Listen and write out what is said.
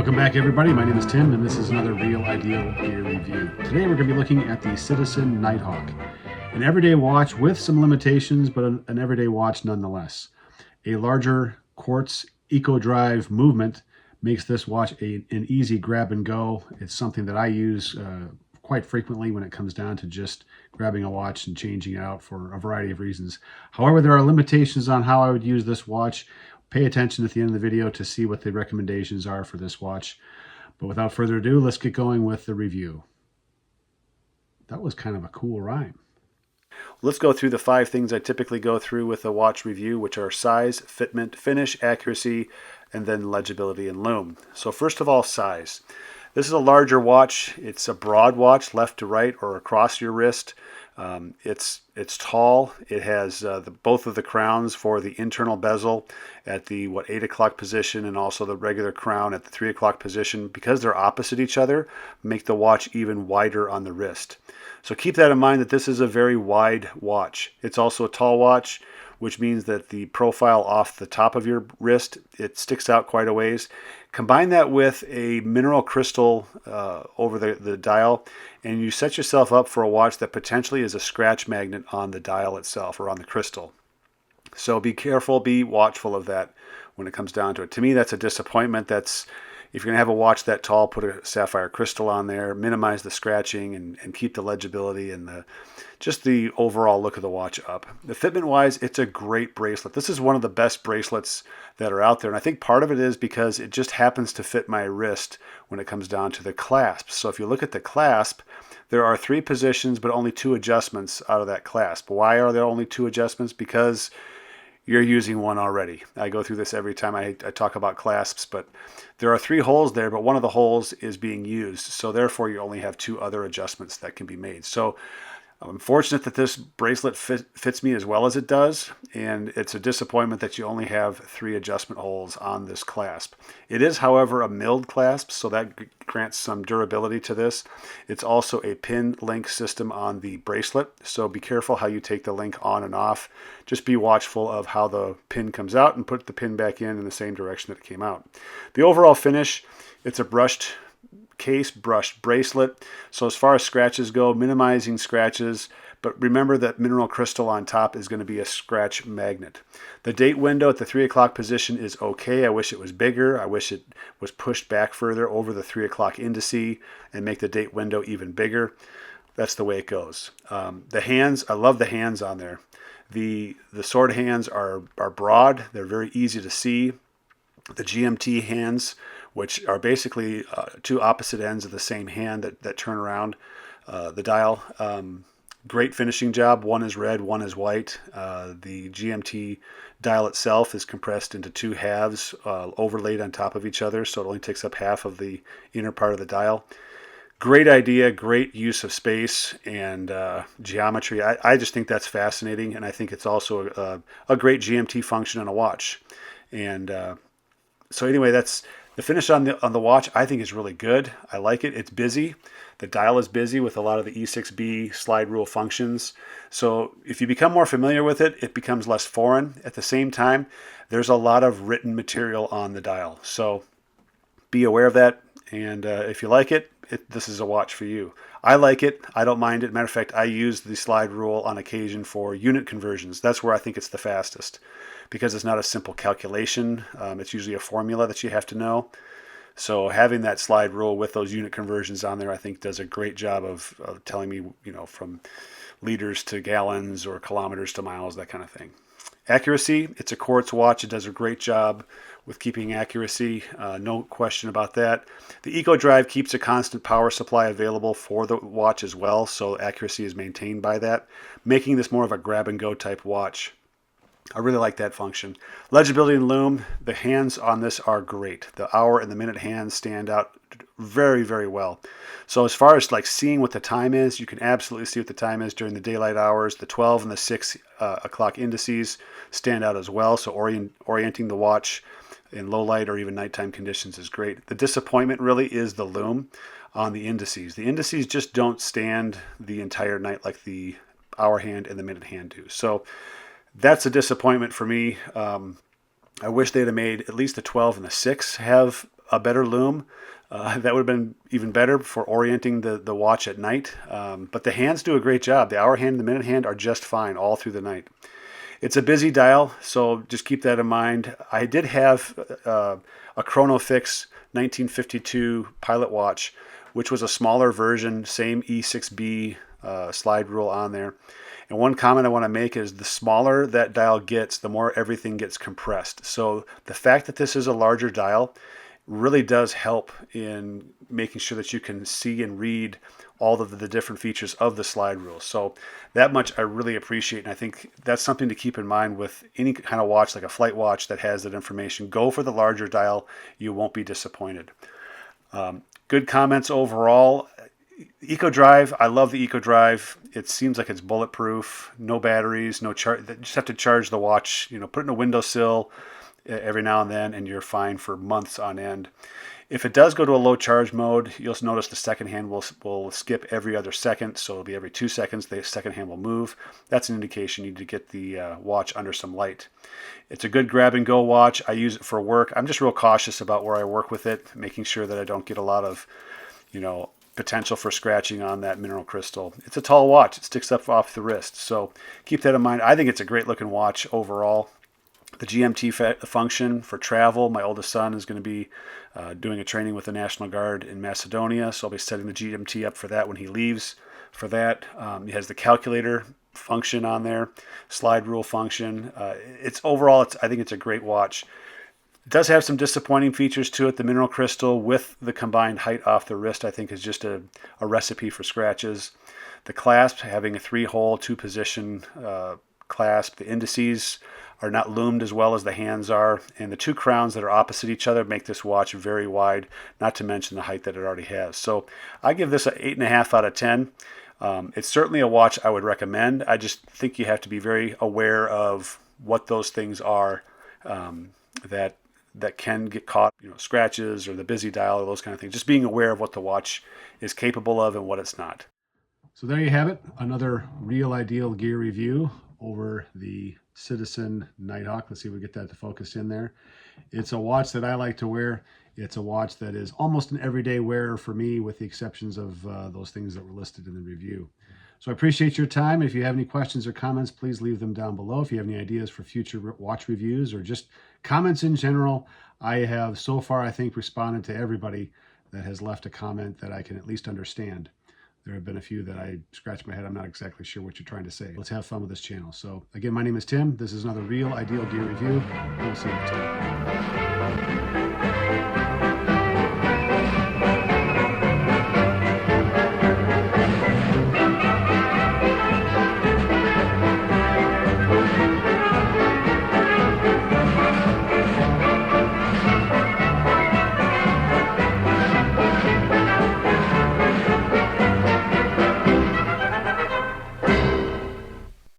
Welcome back, everybody. My name is Tim, and this is another Real Ideal Gear review. Today we're going to be looking at the Citizen Nighthawk, an everyday watch with some limitations, but an everyday watch nonetheless. A larger quartz eco drive movement makes this watch an easy grab and go. It's something that I use quite frequently when it comes down to just grabbing a watch and changing it out for a variety of reasons. However, there are limitations on how I would use this watch. Pay attention at the end of the video to see what the recommendations are for this watch. But without further ado, let's get going with the review. That was kind of a cool rhyme. Let's go through the 5 things I typically go through with a watch review, which are size, fitment, finish, accuracy, and then legibility and lume. So first of all, size. This is a larger watch. It's a broad watch, left to right or across your wrist. It's tall. It has both of the crowns for the internal bezel at the 8 o'clock position, and also the regular crown at the 3 o'clock position. Because they're opposite each other, make the watch even wider on the wrist. So keep that in mind, that this is a very wide watch. It's also a tall watch, which means that the profile off the top of your wrist, it sticks out quite a ways. Combine that with a mineral crystal over the dial, and you set yourself up for a watch that potentially is a scratch magnet on the dial itself or on the crystal. So be careful, be watchful of that when it comes down to it. To me, that's a disappointment. If you're going to have a watch that tall, put a sapphire crystal on there, minimize the scratching, and keep the legibility and just the overall look of the watch up. The fitment wise, it's a great bracelet. This is one of the best bracelets that are out there, and I think part of it is because it just happens to fit my wrist when it comes down to the clasp. So if you look at the clasp, there are 3 positions but only 2 adjustments out of that clasp. Why are there only 2 adjustments? Because you're using one already. I go through this every time I talk about clasps, but there are 3 holes there, but one of the holes is being used. So therefore you only have 2 other adjustments that can be made. So I'm fortunate that this bracelet fits me as well as it does, and it's a disappointment that you only have 3 adjustment holes on this clasp. It is, however, a milled clasp, so that grants some durability to this. It's also a pin link system on the bracelet, so be careful how you take the link on and off. Just be watchful of how the pin comes out and put the pin back in the same direction that it came out. The overall finish, it's a brushed bracelet. So as far as scratches go, minimizing scratches, but remember that mineral crystal on top is going to be a scratch magnet. The date window at the 3 o'clock position is okay. I wish it was bigger. I wish it was pushed back further over the 3 o'clock indice and make the date window even bigger. That's the way it goes. The hands, I love the hands on there. The sword hands are broad. They're very easy to see. The GMT hands, which are basically 2 opposite ends of the same hand that turn around the dial. Great finishing job. One is red, one is white. The GMT dial itself is compressed into 2 halves overlaid on top of each other, so it only takes up half of the inner part of the dial. Great idea, great use of space and geometry. I just think that's fascinating, and I think it's also a great GMT function on a watch. And so anyway, that's the finish on the watch. I think is really good. I like it. It's busy. The dial is busy with a lot of the E6B slide rule functions. So if you become more familiar with it, it becomes less foreign. At the same time, there's a lot of written material on the dial. So be aware of that. And if you like it, this is a watch for you. I like it. I don't mind it. Matter of fact, I use the slide rule on occasion for unit conversions. That's where I think it's the fastest, because it's not a simple calculation. It's usually a formula that you have to know. So having that slide rule with those unit conversions on there, I think does a great job of telling me, from liters to gallons or kilometers to miles, that kind of thing. Accuracy, it's a quartz watch. It does a great job with keeping accuracy. No question about that. The Eco Drive keeps a constant power supply available for the watch as well, so accuracy is maintained by that, making this more of a grab and go type watch. I really like that function. Legibility and lume, the hands on this are great. The hour and the minute hands stand out very, very well. So as far as seeing what the time is, you can absolutely see what the time is during the daylight hours. The 12 and the 6 o'clock indices stand out as well. So orienting the watch in low light or even nighttime conditions is great. The disappointment really is the lume on the indices. The indices just don't stand the entire night like the hour hand and the minute hand do. So that's a disappointment for me. I wish they'd have made at least the 12 and the 6 have a better lume, that would have been even better for orienting the watch at night. But the hands do a great job. The hour hand and the minute hand are just fine all through the night. It's a busy dial, so just keep that in mind. I did have a Chronofix 1952 pilot watch, which was a smaller version, same E6B slide rule on there. And one comment I want to make is the smaller that dial gets, the more everything gets compressed. So the fact that this is a larger dial really does help in making sure that you can see and read all of the different features of the slide rule. So that much I really appreciate, and I think that's something to keep in mind with any kind of watch, like a flight watch that has that information. Go for the larger dial. You won't be disappointed. Good comments overall. Eco Drive, I love the Eco Drive. It seems like it's bulletproof, no batteries, no charge. Just have to charge the watch, put it in a windowsill every now and then, and you're fine for months on end. If it does go to a low charge mode, you'll notice the second hand will skip every other second, so it'll be every 2 seconds the second hand will move. That's an indication you need to get the watch under some light. It's a good grab and go watch. I use it for work. I'm just real cautious about where I work with it, making sure that I don't get a lot of, potential for scratching on that mineral crystal. It's a tall watch. It sticks up off the wrist, so keep that in mind. I think it's a great looking watch overall. The GMT function for travel. My oldest son is going to be doing a training with the National Guard in Macedonia, so I'll be setting the GMT up for that when he leaves for that. It has the calculator function on there, slide rule function. I think it's a great watch. It does have some disappointing features to it. The mineral crystal with the combined height off the wrist, I think, is just a recipe for scratches. The clasp, having a 3-hole, 2-position clasp. The indices are not loomed as well as the hands are, and the 2 crowns that are opposite each other make this watch very wide, not to mention the height that it already has. So I give this an 8.5 out of 10. It's certainly a watch I would recommend. I just think you have to be very aware of what those things are that can get caught, scratches or the busy dial or those kind of things. Just being aware of what the watch is capable of and what it's not. So there you have it, another Real Ideal gear review over the Citizen Nighthawk. Let's see if we get that to focus in there. It's a watch that I like to wear. It's a watch that is almost an everyday wearer for me, with the exceptions of those things that were listed in the review. So I appreciate your time. If you have any questions or comments, please leave them down below. If you have any ideas for future watch reviews or just comments in general, I have so far, I think, responded to everybody that has left a comment that I can at least understand. There have been a few that I scratch my head. I'm not exactly sure what you're trying to say. Let's have fun with this channel. So again, my name is Tim. This is another Real Ideal Gear Review. We'll see you next time.